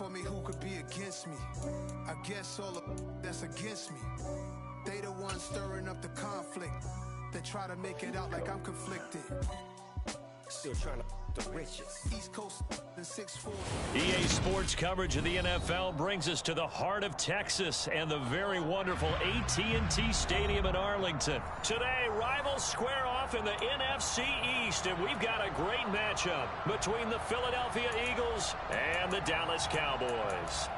for me, who could be against me? I guess all of that's against me. They the ones stirring up the conflict. They try to make it out like I'm conflicted. Still trying to the riches. East Coast and 6'4". EA Sports coverage of the NFL brings us to the heart of Texas and the very wonderful AT&T Stadium in Arlington. Today, rivals square off in the NFC East, and we've got a great matchup between the Philadelphia Eagles and the Dallas Cowboys.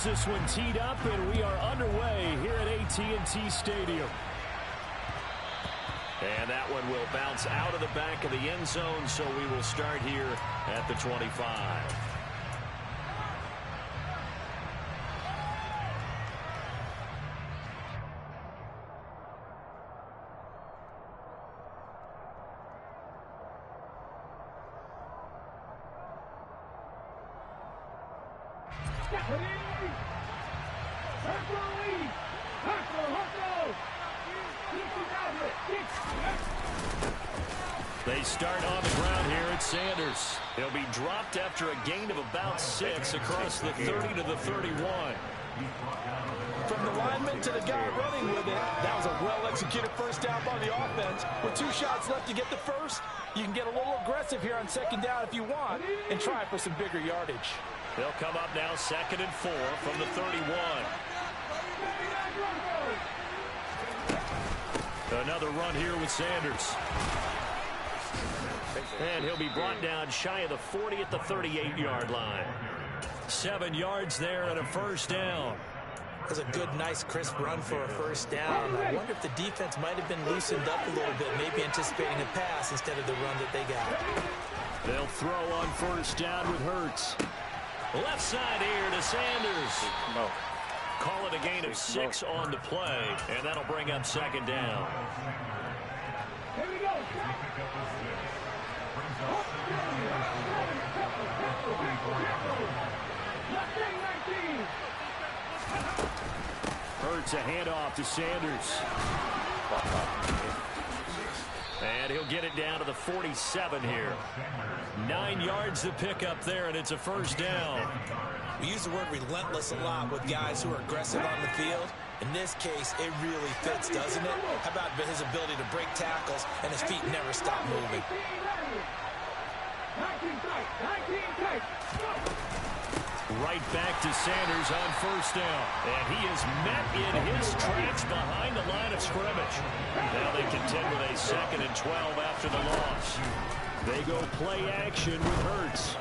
This one teed up, and we are underway here at AT&T Stadium. And that one will bounce out of the back of the end zone, so we will start here at the 25. They start on the ground here at Sanders. He'll be dropped after a gain of about 6 across the 30 to the 31. From the lineman to the guy running with it, that was a well-executed first down by the offense. With 2 shots left to get the first, you can get a little aggressive here on second down if you want and try for some bigger yardage. They'll come up now 2nd and 4 from the 31. Another run here with Sanders. And he'll be brought down shy of the 40 at the 38-yard line. 7 yards there and a first down. That's a good, nice, crisp run for a first down. I wonder if the defense might have been loosened up a little bit, maybe anticipating a pass instead of the run that they got. They'll throw on first down with Hurts. Left side here to Sanders. No. Call it a gain of 6 on the play, and that'll bring up second down. Here we go. Hurts a handoff to Sanders. And he'll get it down to the 47 here. 9 yards to pick up there, and it's a first down. We use the word relentless a lot with guys who are aggressive on the field. In this case, it really fits, doesn't it? How about his ability to break tackles and his feet never stop moving? Right back to Sanders on first down. And he is met in his tracks behind the line of scrimmage. Now they contend with a 2nd and 12 after the loss. They go play action with Hurts.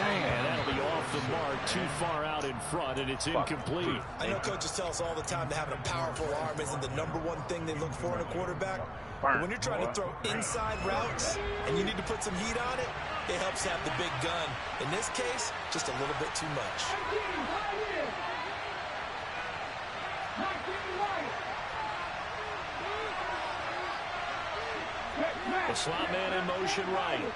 And that'll be off the mark, too far out in front, and it's incomplete. I know coaches tell us all the time that having a powerful arm isn't the #1 thing they look for in a quarterback. But when you're trying to throw inside routes and you need to put some heat on it, it helps have the big gun. In this case, just a little bit too much. The slot man in motion right.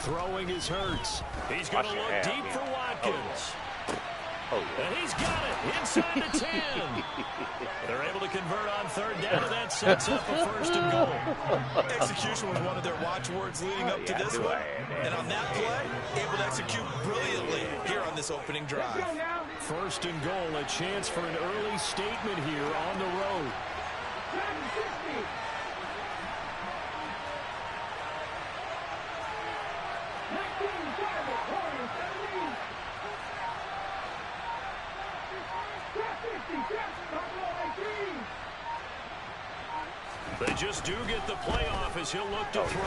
Throwing his Hurts. He's going to look deep for Watkins. And he's got it inside the 10. They're able to convert on third down, and that sets up a 1st and goal. Execution was one of their watchwords leading up to this one. And on that play, able to execute brilliantly here on this opening drive. 1st and goal, a chance for an early statement here on the road. They just do get the playoff as he'll look to throw.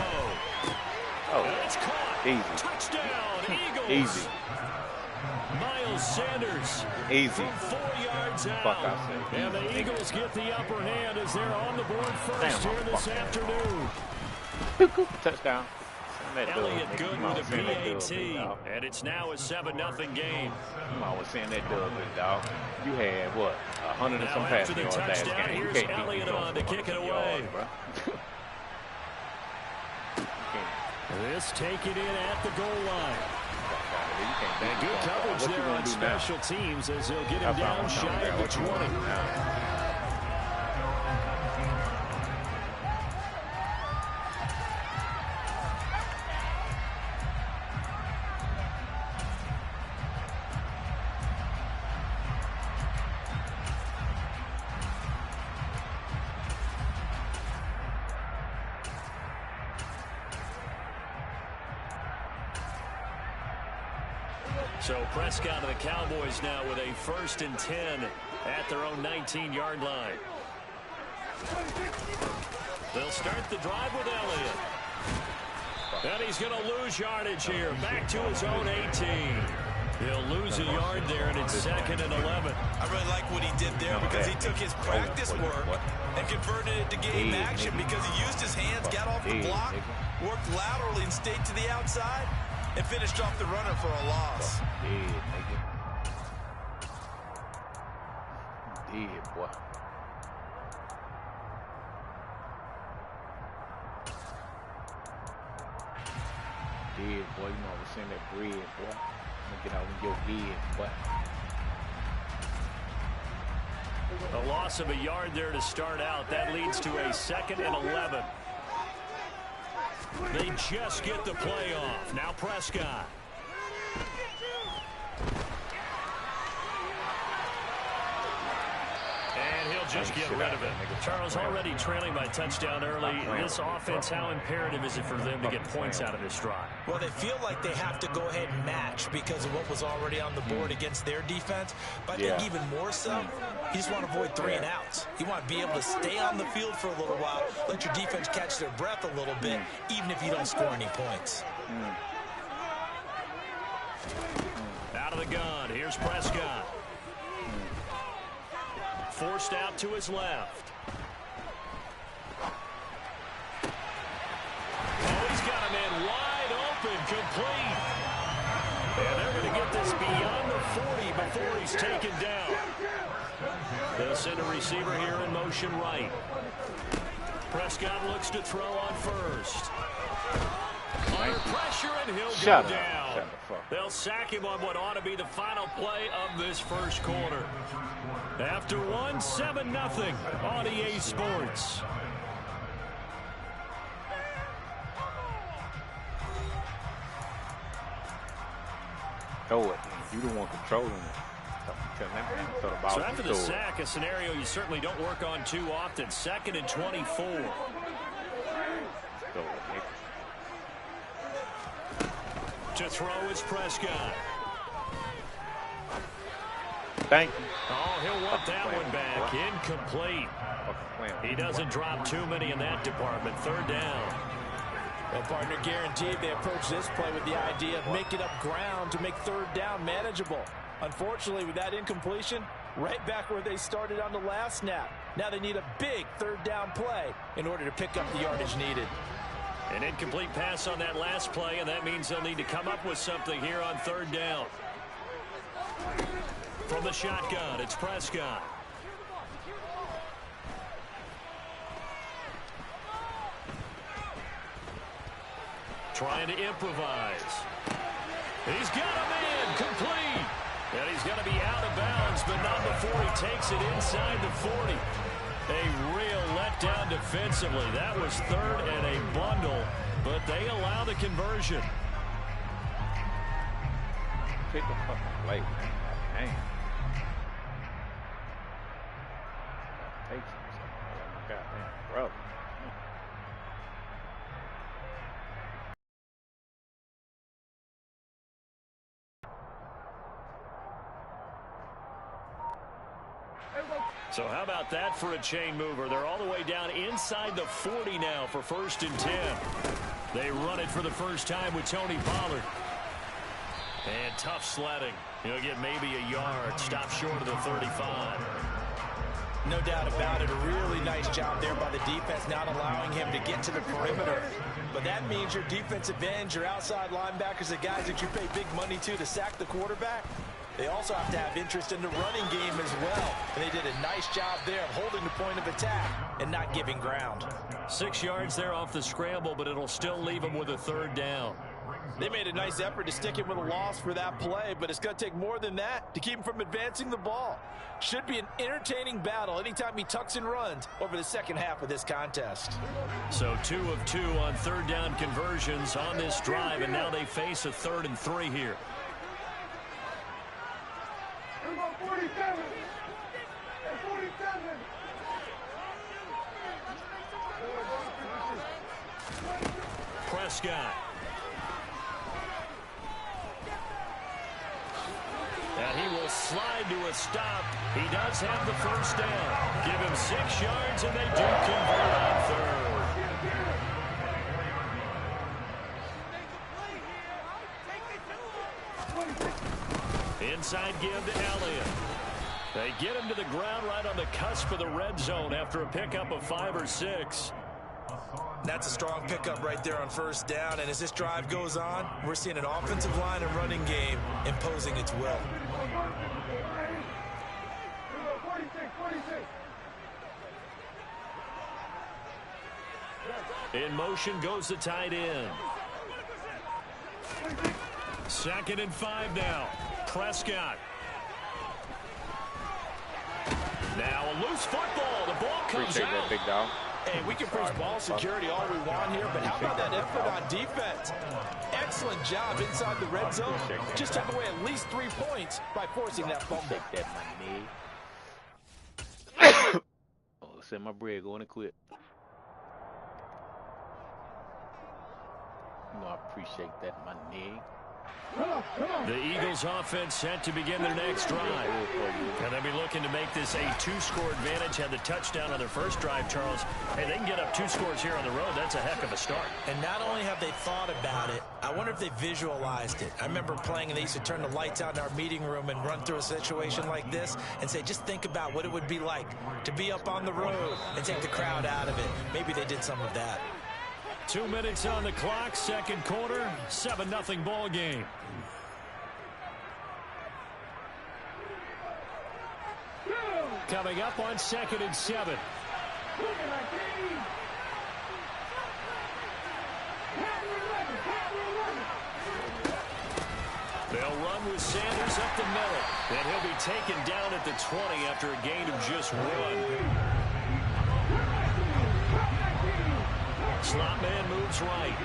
And it's caught. Easy. Touchdown, Eagles. Easy. Miles Sanders. Easy. From 4 yards out. And the Eagles get the upper hand as they're on the board first here this afternoon. Touchdown. Elliott good with a PAT, and it's now a 7-0 game. I was saying that dub, dog. You had, what, 100 and some passing yards last game. You can't Elliott on to kick it away. This taken in at the goal line. And good coverage there on special teams as they'll get him down shy of the 20. So Prescott of the Cowboys now with a 1st and 10 at their own 19-yard line. They'll start the drive with Elliott. And he's going to lose yardage here. Back to his own 18. He'll lose a yard there, and it's 2nd and 11. I really like what he did there because he took his practice work and converted it to game action because he used his hands, got off the block, worked laterally and stayed to the outside, and finished off the runner for a loss. Boy. Boy, you know I was saying that bread, boy. I'm gonna get out and your bed, boy. A loss of a yard there to start out. That leads to a 2nd and 11. They just get the play off. Now Prescott. And he'll just get rid of it. Charles already trailing by touchdown early. This offense, how imperative is it for them to get points out of this drive? Well, they feel like they have to go ahead and match because of what was already on the board against their defense. But I think even more so, you just want to avoid 3 and outs. You want to be able to stay on the field for a little while, let your defense catch their breath a little bit, even if you don't score any points. Out of the gun, here's Prescott. Forced out to his left. Oh, he's got him in wide open, complete. And they're going to get this beyond the 40 before he's taken down. They'll send a receiver here in motion right. Prescott looks to throw on first. Under pressure, and he'll go down. They'll sack him on what ought to be the final play of this first quarter. After 7-0 on EA Sports. Throw it. You don't want controlling it. So after the sack, a scenario you certainly don't work on too often. 2nd and 24. To throw is Prescott. Thank you. Oh, he'll want that one back. Incomplete. He doesn't drop too many in that department. 3rd down. Well, partner, guaranteed they approach this play with the idea of making up ground to make 3rd down manageable. Unfortunately, with that incompletion, right back where they started on the last snap. Now they need a big 3rd down play in order to pick up the yardage needed. An incomplete pass on that last play, and that means they'll need to come up with something here on 3rd down. From the shotgun, it's Prescott. Trying to improvise. He's got a man complete. And he's going to be out of bounds, but not before he takes it inside the 40. A real letdown defensively. That was 3rd and a bundle, but they allow the conversion. Pick a fucking play, man. Damn. Take some. Goddamn, brother. So how about that for a chain mover? They're all the way down inside the 40 now for 1st and 10. They run it for the first time with Tony Pollard. And tough sledding. He'll get maybe a yard. Stop short of the 35. No doubt about it. A really nice job there by the defense, not allowing him to get to the perimeter. But that means your defensive ends, your outside linebackers, the guys that you pay big money to sack the quarterback, they also have to have interest in the running game as well. And they did a nice job there of holding the point of attack and not giving ground. 6 yards there off the scramble, but it'll still leave them with a third down. They made a nice effort to stick him with a loss for that play, but it's going to take more than that to keep him from advancing the ball. Should be an entertaining battle anytime he tucks and runs over the second half of this contest. So 2 of 2 on third down conversions on this drive, and now they face a 3rd and 3 here. 47. 47. Prescott. And he will slide to a stop. He does have the first down. Give him 6 yards, and they do convert on third. Inside give to Elliott. They get him to the ground right on the cusp of the red zone after a pickup of 5 or 6. That's a strong pickup right there on first down. And as this drive goes on, we're seeing an offensive line and running game imposing its will. 46. In motion goes the tight end. 2nd and 5 now. Prescott. Now a loose football. The ball comes Appreciate out. that, big dog. Hey, we can preach ball security all we want here, but how about that effort on defense? Excellent job inside the red zone. Just took away at least 3 points by forcing that fumble. Take that, my nigga. Oh, send my bread going to quit. You know, I appreciate that, my nigga. The Eagles offense set to begin their next drive. And they'll be looking to make this a 2-score advantage. Had the touchdown on their first drive, Charles. Hey, they can get up 2 scores here on the road. That's a heck of a start. And not only have they thought about it, I wonder if they visualized it. I remember playing and they used to turn the lights out in our meeting room and run through a situation like this and say, just think about what it would be like to be up on the road and take the crowd out of it. Maybe they did some of that. 2 minutes on the clock, second quarter, 7-0 ball game. Coming up on 2nd and 7. They'll run with Sanders up the middle, and he'll be taken down at the 20 after a gain of just 1. Slot man moves right.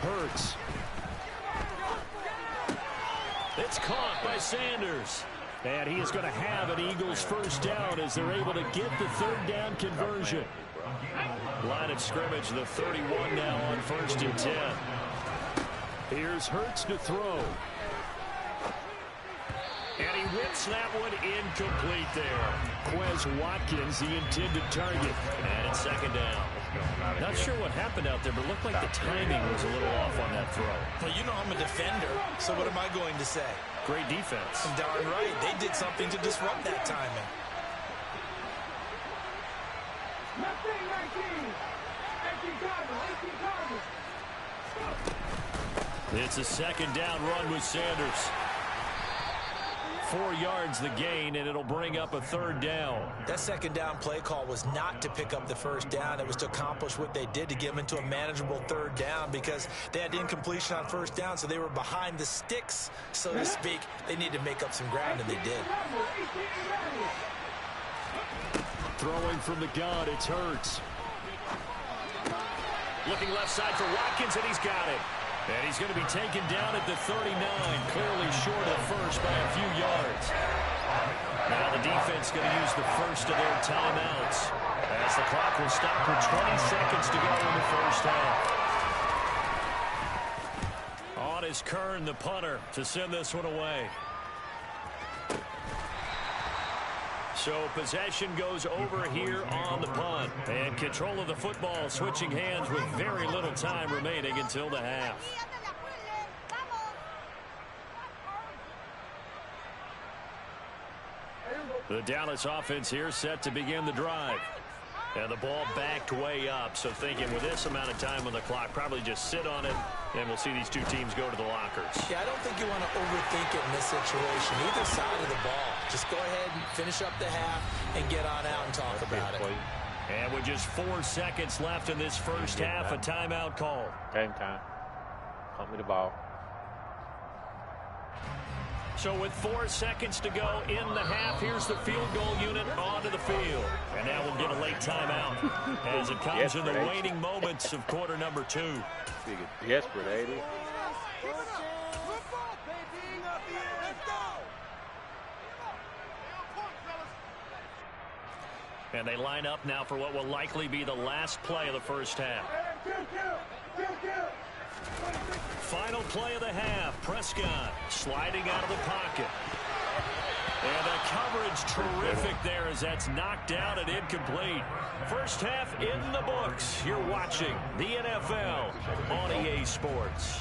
Hurts. It's caught by Sanders. And he is going to have an Eagles first down as they're able to get the third down conversion. Line of scrimmage, the 31 now on 1st and 10. Here's Hurts to throw. And he whips that one incomplete there. Quez Watkins, the intended target. And it's 2nd down. Not sure what happened out there, but it looked like the timing was a little off on that throw. Well, you know I'm a defender, so what am I going to say? Great defense. Darn right. They did something to disrupt that timing. 18 It's a 2nd down run with Sanders. 4 yards the gain, and it'll bring up a 3rd down. That 2nd down play call was not to pick up the first down. It was to accomplish what they did to get them into a manageable 3rd down because they had incompletion on first down, so they were behind the sticks, so to speak. They needed to make up some ground, and they did. Throwing from the gun, it's Hurts. Looking left side for Watkins, and he's got it. And he's going to be taken down at the 39, clearly short of first by a few yards. Now the defense going to use the first of their timeouts as the clock will stop with 20 seconds to go in the first half. On is Kern, the punter, to send this one away. So possession goes over here on the punt. And control of the football switching hands with very little time remaining until the half. The Dallas offense here set to begin the drive. And the ball backed way up, so thinking with this amount of time on the clock, probably just sit on it, and we'll see these two teams go to the lockers. Yeah, I don't think you want to overthink it in this situation. Either side of the ball. Just go ahead and finish up the half and get on out and talk about it. And with just 4 seconds left in this first half, a timeout call. Game time. Pump me the ball. So with 4 seconds to go in the half, here's the field goal unit onto the field. And now we'll get a late timeout as it comes in the waning moments of quarter number 2. Desperate, ain't it? And they line up now for what will likely be the last play of the first half. Final play of the half. Prescott sliding out of the pocket. And the coverage terrific there as that's knocked out and incomplete. First half in the books. You're watching the NFL on EA Sports.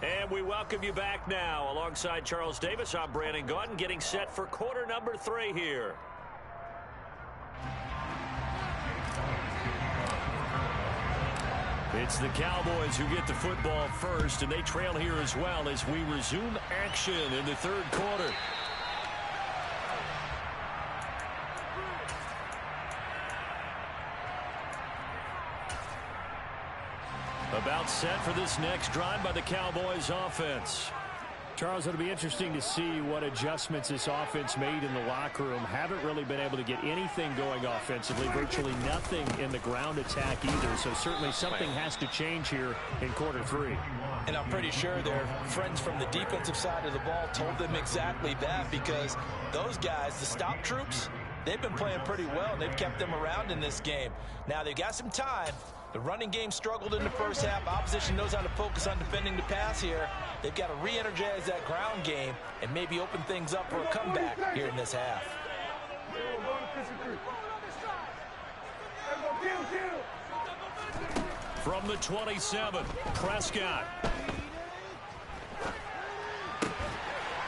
And we welcome you back now. Alongside Charles Davis, I'm Brandon Gaudin, getting set for quarter number 3 here. It's the Cowboys who get the football first, and they trail here as well as we resume action in the third quarter. About set for this next drive by the Cowboys offense. Charles, it'll be interesting to see what adjustments this offense made in the locker room. Haven't really been able to get anything going offensively, virtually nothing in the ground attack either. So certainly something has to change here in quarter 3. And I'm pretty sure their friends from the defensive side of the ball told them exactly that, because those guys, the stop troops, they've been playing pretty well. They've kept them around in this game. Now they've got some time. The running game struggled in the first half. Opposition knows how to focus on defending the pass here. They've got to re-energize that ground game and maybe open things up for a comeback here in this half. From the 27, Prescott.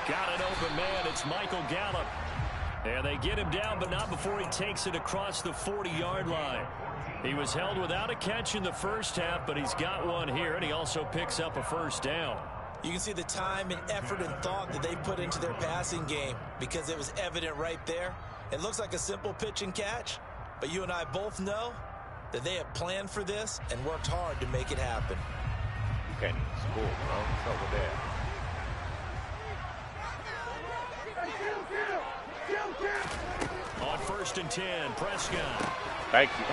Got an open man. It's Michael Gallup. And they get him down, but not before he takes it across the 40-yard line. He was held without a catch in the first half, but he's got one here, and he also picks up a first down. You can see the time and effort and thought that they put into their passing game, because it was evident right there. It looks like a simple pitch and catch, but you and I both know that they have planned for this and worked hard to make it happen. You can't even score, bro. What's up with that? On 1st and 10, Prescott. Thank you.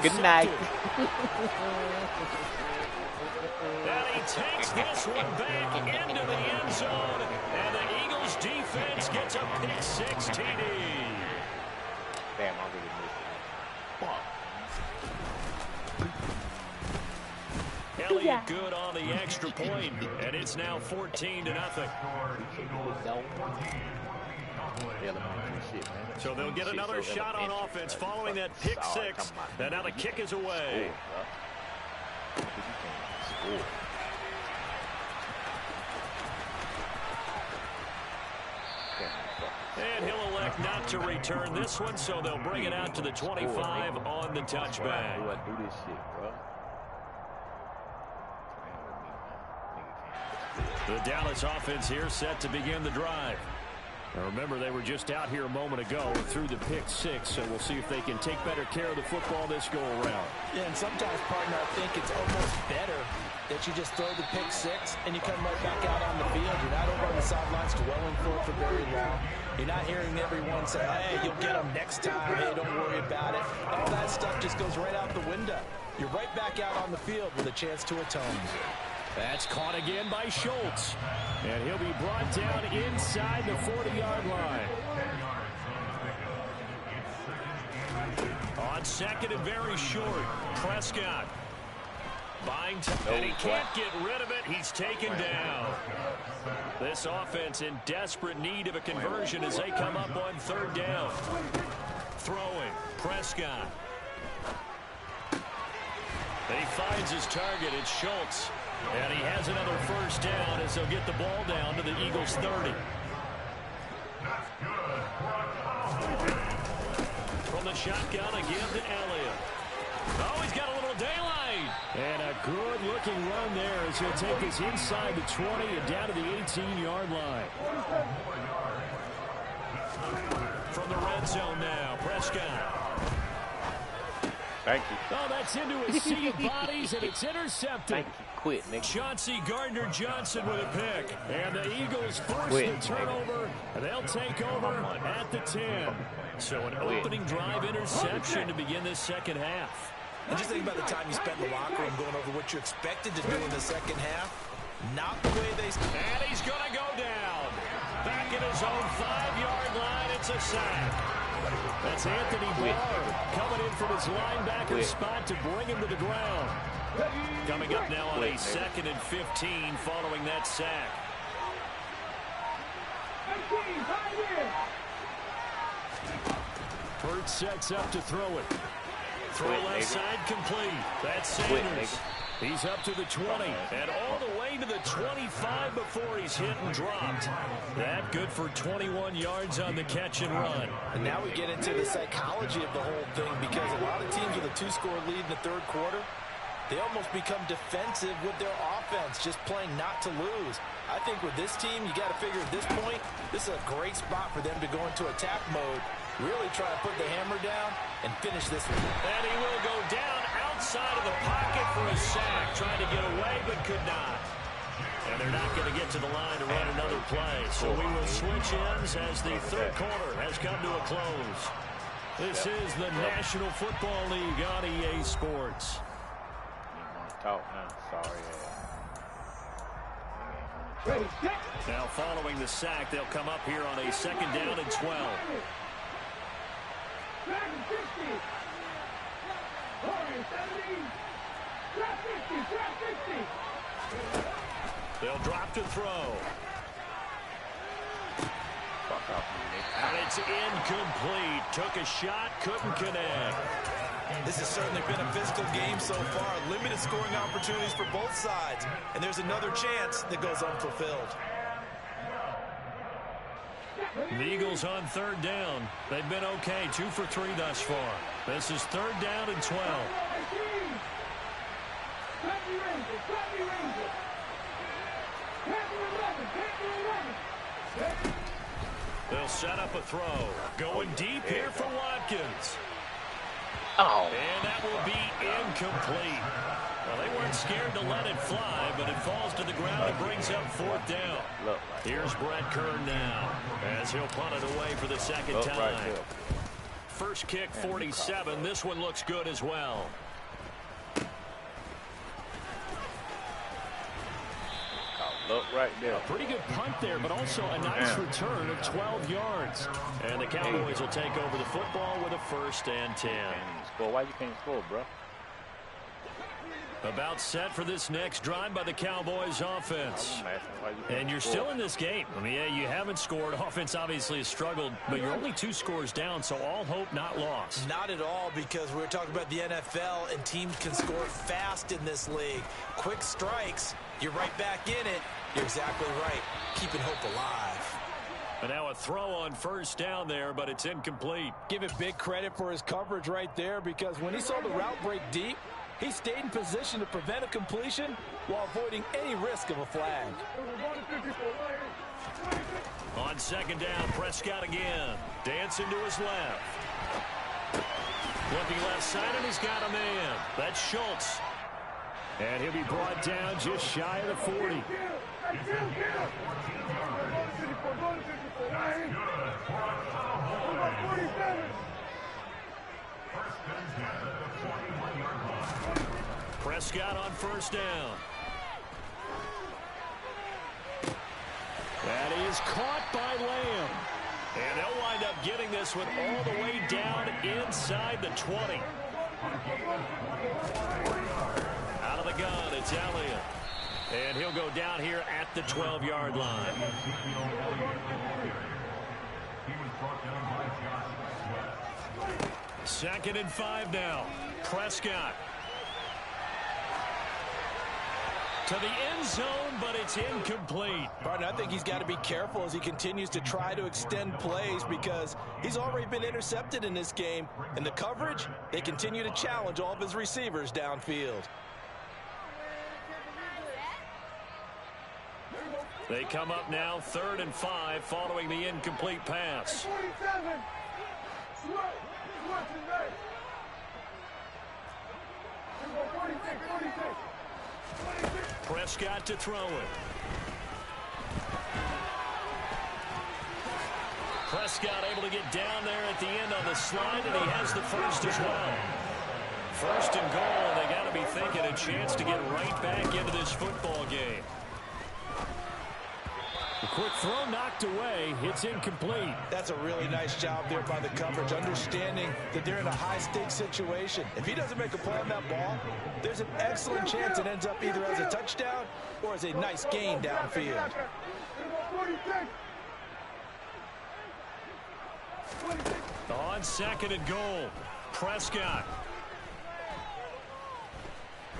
Good night. And he takes this one back into the end zone, and the Eagles defense gets a pick 6 TD. Damn, I really missed it. Elliott good on the extra point, and it's now 14-0. So they'll get another shot on offense following that pick 6. And now the kick is away. And he'll elect not to return this one, so they'll bring it out to the 25 on the touchback. The Dallas offense here set to begin the drive. Now remember, they were just out here a moment ago through the pick 6, so we'll see if they can take better care of the football this go around. Yeah, and sometimes, partner, I think it's almost better that you just throw the pick 6 and you come right back out on the field. You're not over on the sidelines dwelling for very long. You're not hearing everyone say, hey, you'll get them next time. Hey, don't worry about it. All that stuff just goes right out the window. You're right back out on the field with a chance to atone. That's caught again by Schultz. And he'll be brought down inside the 40-yard line. On second and very short, Prescott. Buying time, and he can't get rid of it. He's taken down. This offense in desperate need of a conversion as they come up on third down. Throwing, Prescott. And he finds his target. It's Schultz. And he has another first down as they'll get the ball down to the Eagles' 30. From the shotgun again to Elliott. Oh, he's got a little daylight. And a good-looking run there as he'll take us inside the 20 and down to the 18-yard line. From the red zone now, Prescott. Thank you. Oh, that's into a sea of bodies, and it's intercepted. Thank you. Quit, nigga. Chauncey Gardner-Johnson with a pick. And the Eagles force the turnover, and they'll take over at the 10. So an opening drive interception to begin this second half. And just think about the time you spent in the locker room going over what you expected to do in the second half. Not the way they... And he's going to go down. Back at his own 5-yard line, it's a sack. That's Anthony Barr coming in from his linebacker spot to bring him to the ground. Coming up now on a second and 15 following that sack. Burt sets up to throw it. Throw left side complete. That's Sanders. He's up to the 20 and all the way to the 25 before he's hit and dropped. That good for 21 yards on the catch and run. And now we get into the psychology of the whole thing, because a lot of teams with a 2-score lead in the third quarter, they almost become defensive with their offense, just playing not to lose. I think with this team, you got to figure at this point, this is a great spot for them to go into attack mode, really try to put the hammer down and finish this one. And he will go down outside of the pocket for a sack, trying to get away but could not. And they're not going to get to the line to run another play. So we will switch ends as the third quarter has come to a close. This is the National Football League on EA Sports. Sorry. Now following the sack, they'll come up here on a second down and 12. They'll drop to throw. And it's incomplete. Took a shot, couldn't connect. This has certainly been a physical game so far. Limited scoring opportunities for both sides. And there's another chance that goes unfulfilled. The Eagles on third down. They've been okay, 2 for 3 thus far. This is third down and 12. They'll set up a throw. Going deep here for Watkins. Oh. And that will be incomplete. Well, they weren't scared to let it fly, but it falls to the ground and brings up fourth down. Here's Brett Kern now as he'll punt it away for the second time. First kick, 47. This one looks good as well. Look right there. A pretty good punt there, but also a nice return of 12 yards. And the Cowboys will take over the football with a first and 10. Why you can't score, bro? About set for this next drive by the Cowboys offense. And you're still in this game. I mean, yeah, you haven't scored. Offense obviously has struggled, but you're only 2 scores down, so all hope not lost. Not at all, because we're talking about the NFL, and teams can score fast in this league. Quick strikes, you're right back in it. You're exactly right. Keeping hope alive. And now a throw on first down there, but it's incomplete. Give it big credit for his coverage right there, because when he saw the route break deep, he stayed in position to prevent a completion while avoiding any risk of a flag. On second down, Prescott again. Dancing to his left. Looking left side, and he's got a man. That's Schultz. And he'll be brought down just shy of the 40. Prescott on first down. is caught by Lamb. And they'll wind up getting this one all the way down inside the 20. Out of the gun, it's Elliott. And he'll go down here at the 12-yard line. Second and 5 now. Prescott. To the end zone, but it's incomplete. Partner, I think he's got to be careful as he continues to try to extend plays because he's already been intercepted in this game. And the coverage, they continue to challenge all of his receivers downfield. They come up now 3rd and 5 following the incomplete pass. 47. Prescott to throw it. Prescott able to get down there at the end on the slide, and he has the first as well. First and goal, and they got to be thinking a chance to get right back into this football game. The quick throw knocked away. It's incomplete. That's a really nice job there by the coverage, understanding that they're in a high-stakes situation. If he doesn't make a play on that ball, there's an excellent chance it ends up either as a touchdown or as a nice gain downfield. On 2nd and goal, Prescott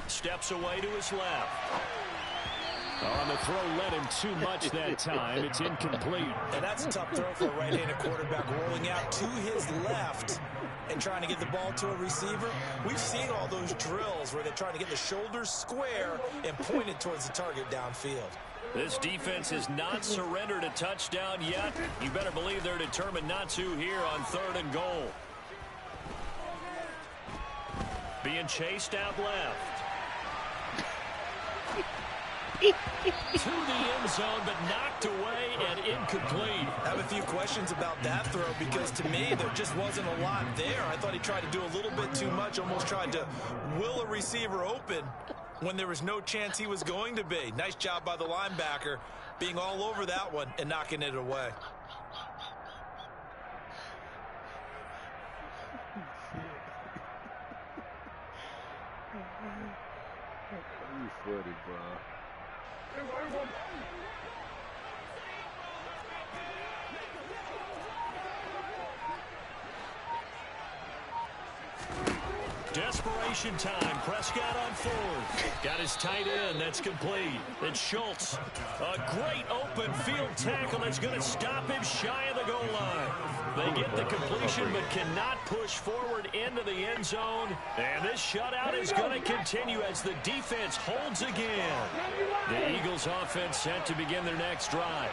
steps away to his left. On the throw led him too much that time. It's incomplete. And that's a tough throw for a right-handed quarterback, rolling out to his left and trying to get the ball to a receiver. We've seen all those drills where they're trying to get the shoulders square and pointed towards the target downfield. This defense has not surrendered a touchdown yet. You better believe they're determined not to here on 3rd and goal. Being chased out left. To the end zone, but knocked away and incomplete. I have a few questions about that throw because to me there just wasn't a lot there. I thought he tried to do a little bit too much, almost tried to will a receiver open when there was no chance he was going to be. Nice job by the linebacker being all over that one and knocking it away. You funny, bro. Desperation time. Prescott on 4th. Got his tight end. That's complete. Then Schultz. A great open field tackle that's going to stop him shy of the goal line. They get the completion but cannot push forward into the end zone. And this shutout is going to continue as the defense holds again. The Eagles offense set to begin their next drive.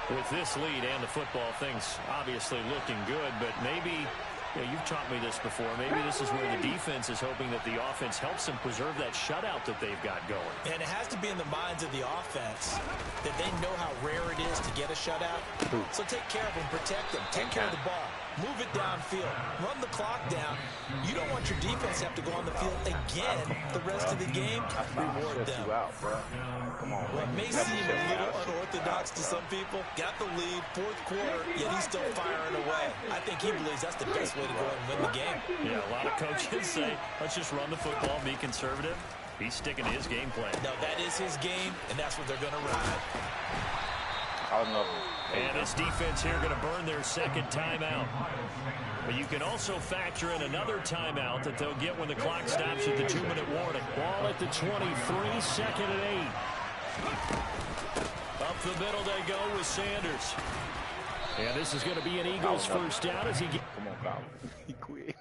With this lead and the football, things obviously looking good, but maybe... Yeah, you've taught me this before. Maybe this is where the defense is hoping that the offense helps them preserve that shutout that they've got going. And it has to be in the minds of the offense that they know how rare it is to get a shutout. So take care of them, protect them, take care of the ball, move it downfield, run the clock down. You don't want your defense to have to go on the field again the rest of the game. Reward them. Come on, What may seem a little unorthodox to some people, got the lead, 4th quarter, yet he's still firing away. I think he believes that's the best way to go ahead and win the game. Yeah, a lot of coaches say, let's just run the football, be conservative. He's sticking to his game plan. No, that is his game, and that's what they're going to ride. I love him. And this defense here going to burn their 2nd timeout. But you can also factor in another timeout that they'll get when the clock stops at the 2-minute warning. Ball at the 23, 2nd and 8. Up the middle they go with Sanders. And this is going to be an Eagles first down as he gets... Come on, Kyle. He quit.